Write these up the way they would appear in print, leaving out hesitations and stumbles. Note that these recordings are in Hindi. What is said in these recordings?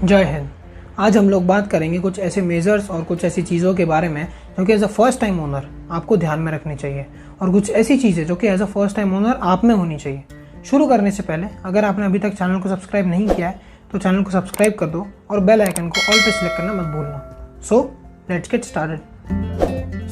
जय हिंद। आज हम लोग बात करेंगे कुछ ऐसे मेजर्स और कुछ ऐसी चीज़ों के बारे में जो कि as a first time owner आपको ध्यान में रखनी चाहिए और कुछ ऐसी चीज़ें जो कि as a first time owner आप में होनी चाहिए। शुरू करने से पहले अगर आपने अभी तक चैनल को सब्सक्राइब नहीं किया है तो चैनल को सब्सक्राइब कर दो और बेल आइकन को ऑल पे सिलेक्ट करना मत भूलना। So let's get started.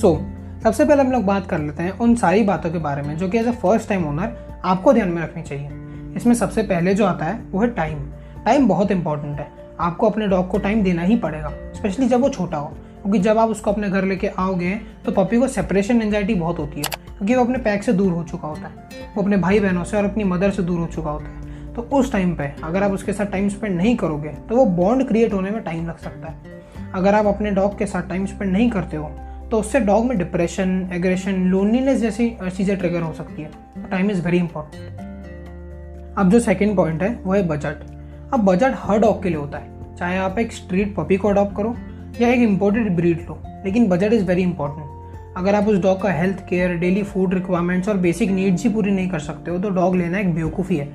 सबसे पहले हम लोग बात कर लेते हैं उन सारी बातों के बारे में जो कि as a first time owner आपको ध्यान में रखनी चाहिए। इसमें सबसे पहले जो आता है वो है टाइम। टाइम बहुत इंपॉर्टेंट है। आपको अपने डॉग को टाइम देना ही पड़ेगा, स्पेशली जब वो छोटा हो, क्योंकि जब आप उसको अपने घर लेके आओगे तो पपी को सेपरेशन एंजाइटी बहुत होती है, क्योंकि वो अपने पैक से दूर हो चुका होता है, वो अपने भाई बहनों से और अपनी मदर से दूर हो चुका होता है। तो उस टाइम पे अगर आप उसके साथ टाइम स्पेंड नहीं करोगे तो वो बॉन्ड क्रिएट होने में टाइम लग सकता है। अगर आप अपने डॉग के साथ टाइम स्पेंड नहीं करते हो तो उससे डॉग में डिप्रेशन, एग्रेशन, लोनलीनेस जैसी चीज़ें ट्रिगर हो सकती है। तो टाइम इज़ वेरी इंपॉर्टेंट। अब जो सेकेंड पॉइंट है वो है बजट। अब बजट हर डॉग के लिए होता है, चाहे आप एक स्ट्रीट पपी को अडॉप्ट करो या एक इम्पोर्टेड ब्रीड लो, लेकिन बजट इज़ वेरी इंपॉर्टेंट। अगर आप उस डॉग का health care, daily food requirements और बेसिक नीड्स ही पूरी नहीं कर सकते हो तो डॉग लेना एक बेवकूफ़ी है।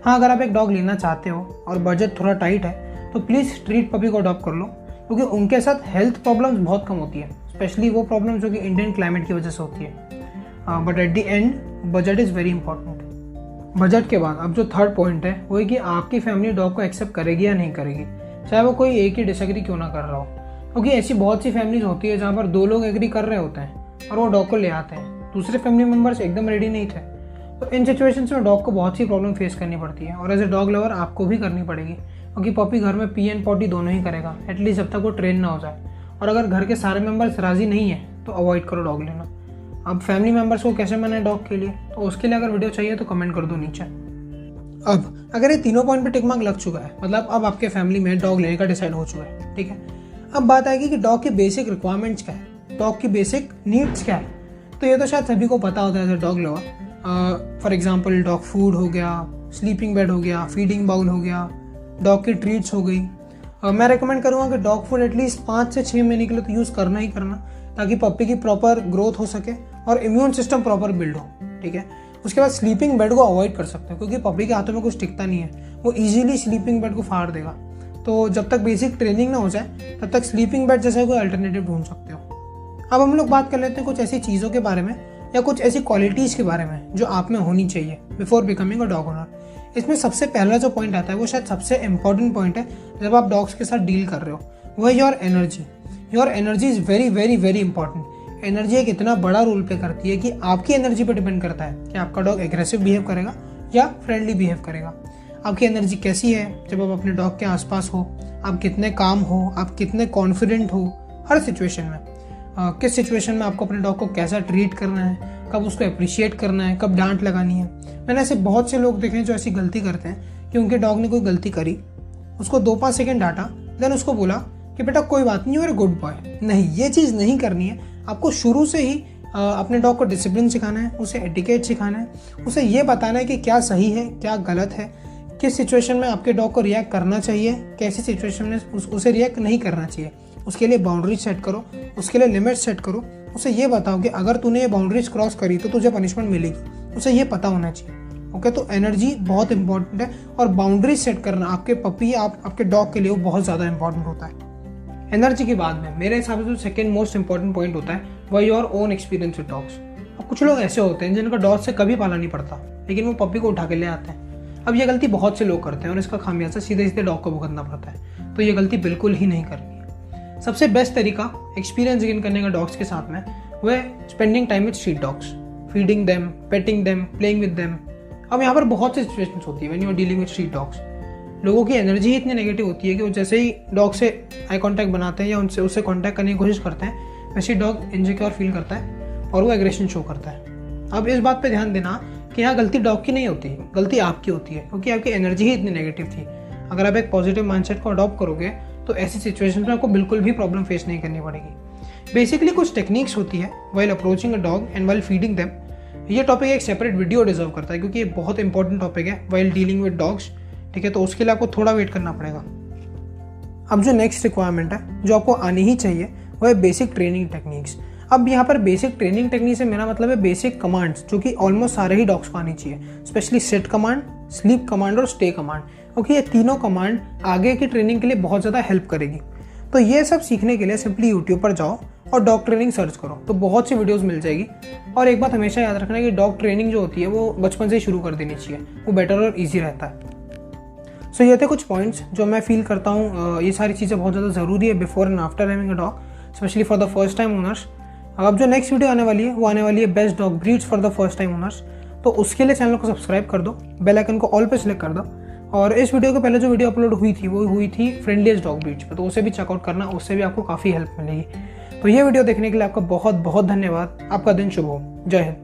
हाँ, अगर आप एक डॉग लेना चाहते हो और बजट थोड़ा टाइट है तो प्लीज़ स्ट्रीट पपी को अडॉप्ट कर लो, क्योंकि उनके साथ हेल्थ प्रॉब्लम्स बहुत कम होती है, स्पेशली वो प्रॉब्लम जो कि इंडियन क्लाइमेट की वजह से होती है। But at the end budget is very important. Budget के बाद अब जो थर्ड पॉइंट है वो है कि आपकी फैमिली डॉग को एक्सेप्ट करेगी या नहीं करेगी, चाहे वो कोई एक ही डिसएग्री क्यों ना कर रहा हो, क्योंकि ऐसी बहुत सी फैमिलीज होती है जहाँ पर दो लोग एग्री कर रहे होते हैं और वो डॉग को ले आते हैं, दूसरे फैमिली मेम्बर्स एकदम रेडी नहीं थे। तो इन सिचुएशंस में डॉग को बहुत सी प्रॉब्लम फेस करनी पड़ती है और एज ए डॉग लवर आपको भी करनी पड़ेगी, क्योंकि पपी घर में पी एंड पॉटी दोनों ही करेगा, एटलीस्ट जब तक वो ट्रेन ना हो जाए। और अगर घर के सारे मेम्बर्स राजी नहीं है तो अवॉइड करो डॉग लेना। अब फैमिली मेम्बर्स को कैसे मनाए डॉग के लिए, तो उसके लिए अगर वीडियो चाहिए तो कमेंट कर दो नीचे। अब अगर ये तीनों पॉइंट पे टिक मार्क लग चुका है, मतलब अब आपके फैमिली में डॉग लेने का डिसाइड हो चुका है, ठीक है। अब बात आएगी कि डॉग की बेसिक रिक्वायरमेंट्स क्या है, डॉग की बेसिक नीड्स क्या है। तो ये तो शायद सभी को पता होता है dog lover. For example dog food हो गया, स्लीपिंग बेड हो गया, फीडिंग बाउल हो गया, डॉग की ट्रीट्स हो गई। मैं रिकमेंड करूँगा कि डॉग फूड एटलीस्ट 5 से 6 महीने के लिए तो यूज़ करना ही करना, ताकि पप्पी की प्रॉपर ग्रोथ हो सके और इम्यून सिस्टम प्रॉपर बिल्ड हो, ठीक है। उसके बाद स्लीपिंग बेड को अवॉइड कर सकते हैं, क्योंकि पपी के हाथों में कुछ टिकता नहीं है, वो इजीली स्लीपिंग बेड को फाड़ देगा। तो जब तक बेसिक ट्रेनिंग ना हो जाए तब तक स्लीपिंग बेड जैसा कोई अल्टरनेटिव ढूंढ सकते हो। अब हम लोग बात कर लेते हैं कुछ ऐसी चीज़ों के बारे में या कुछ ऐसी क्वालिटीज़ के बारे में जो आप में होनी चाहिए before becoming a dog owner. इसमें सबसे पहला जो पॉइंट आता है वो शायद सबसे इंपॉर्टेंट पॉइंट है जब आप डॉग्स के साथ डील कर रहे हो, वो है your energy. Your energy is very very very important. Energy एक इतना बड़ा रोल प्ले करती है कि आपकी एनर्जी पर डिपेंड करता है कि आपका डॉग एग्रेसिव बिहेव करेगा या फ्रेंडली बिहेव करेगा। आपकी एनर्जी कैसी है जब आप अपने डॉग के आसपास हो, आप कितने काम हो, आप कितने कॉन्फिडेंट हो हर सिचुएशन में, किस सिचुएशन में आपको अपने डॉग को कैसा ट्रीट करना है, कब उसको अप्रिशिएट करना है, कब डांट लगानी है। मैंने ऐसे बहुत से लोग देखे हैं जो ऐसी गलती करते हैं कि उनके डॉग ने कोई गलती करी, उसको 2-5 सेकेंड डांटा, देन उसको बोला कि बेटा कोई बात नहीं, you are a good boy. नहीं, ये चीज़ नहीं करनी है। आपको शुरू से ही अपने डॉग को डिसिप्लिन सिखाना है, उसे एटिकेट सिखाना है, उसे ये बताना है कि क्या सही है क्या गलत है, किस सिचुएशन में आपके डॉग को रिएक्ट करना चाहिए, कैसी सिचुएशन में उसे रिएक्ट नहीं करना चाहिए। उसके लिए बाउंड्रीज सेट करो, उसके लिए लिमिट सेट करो। उसे ये बताओ कि अगर तूने ये बाउंड्रीज क्रॉस करी तो तुझे पनिशमेंट मिलेगी, उसे ये पता होना चाहिए। ओके, तो एनर्जी बहुत इंपॉर्टेंट है और बाउंड्रीज सेट करना आपके पपी आपके डॉग के लिए वो बहुत ज़्यादा इंपॉर्टेंट होता है। एनर्जी के बाद में मेरे हिसाब से जो सेकंड मोस्ट इंपॉर्टेंट पॉइंट होता है वह your own experience with dogs. अब कुछ लोग ऐसे होते हैं जिनका डॉग से कभी पाला नहीं पड़ता, लेकिन वो पपी को उठा के ले आते हैं। अब ये गलती बहुत से लोग करते हैं और इसका खामियाजा सीधे सीधे डॉग को भुगतना पड़ता है। तो ये गलती बिल्कुल ही नहीं करनी है। सबसे बेस्ट तरीका एक्सपीरियंस गेन करने का डॉग्स के साथ में वो है spending time with street dogs, feeding them, petting them, playing with them. अब यहाँ पर बहुत सी सिचुएशंस होती है when you are dealing with street dogs. लोगों की एनर्जी ही इतनी नेगेटिव होती है कि वो जैसे ही डॉग से आई कांटेक्ट बनाते हैं या उससे कांटेक्ट करने की कोशिश करते हैं, वैसे ही डॉग इनसिक्योर फील करता है और वो एग्रेशन शो करता है। अब इस बात पे ध्यान देना कि यहाँ गलती डॉग की नहीं होती, गलती आपकी होती है, क्योंकि आपकी एनर्जी ही इतनी नेगेटिव थी। अगर आप एक पॉजिटिव माइंडसेट को अडॉप्ट करोगे तो ऐसी सिचुएशन में आपको बिल्कुल भी प्रॉब्लम फेस नहीं करनी पड़ेगी। बेसिकली कुछ टेक्निक्स होती है while approaching a dog and while feeding them. ये टॉपिक एक सेपरेट वीडियो डिजर्व करता है, क्योंकि ये बहुत इंपॉर्टेंट टॉपिक है वाइल डीलिंग विद डॉग्स, ठीक है। तो उसके लिए आपको थोड़ा वेट करना पड़ेगा। अब जो नेक्स्ट रिक्वायरमेंट है जो आपको आनी ही चाहिए वो है बेसिक ट्रेनिंग टेक्निक्स। अब यहाँ पर बेसिक ट्रेनिंग टेक्निक से मेरा मतलब है बेसिक कमांड्स, जो कि ऑलमोस्ट सारे ही डॉग्स को आनी चाहिए, specially set command, sleep command और स्टे कमांड, क्योंकि ये तीनों कमांड आगे की ट्रेनिंग के लिए बहुत ज़्यादा हेल्प करेगी। तो ये सब सीखने के लिए सिंपली यूट्यूब पर जाओ और डॉग ट्रेनिंग सर्च करो, तो बहुत सी वीडियोस मिल जाएगी। और एक बात हमेशा याद रखना है कि डॉग ट्रेनिंग जो होती है वो बचपन से ही शुरू कर देनी चाहिए, वो बेटर और ईजी रहता है। सो ये थे कुछ पॉइंट्स जो मैं फील करता हूँ ये सारी चीज़ें बहुत ज़्यादा ज़रूरी है before and after having a dog, specially for the first time owners. अब जो नेक्स्ट वीडियो आने वाली है वो आने वाली है best dog breeds for the first time owners. तो उसके लिए चैनल को सब्सक्राइब कर दो, बेल आइकन को ऑल पे सिलेक्ट कर दो। और इस वीडियो के पहले जो वीडियो अपलोड हुई थी वो हुई थी फ्रेंडलीस्ट डॉग ब्रीड्स पे, तो उसे भी चेकआउट करना, उससे भी आपको काफ़ी हेल्प मिलेगी। तो ये वीडियो देखने के लिए आपका बहुत बहुत धन्यवाद। आपका दिन शुभ हो। जय हिंद।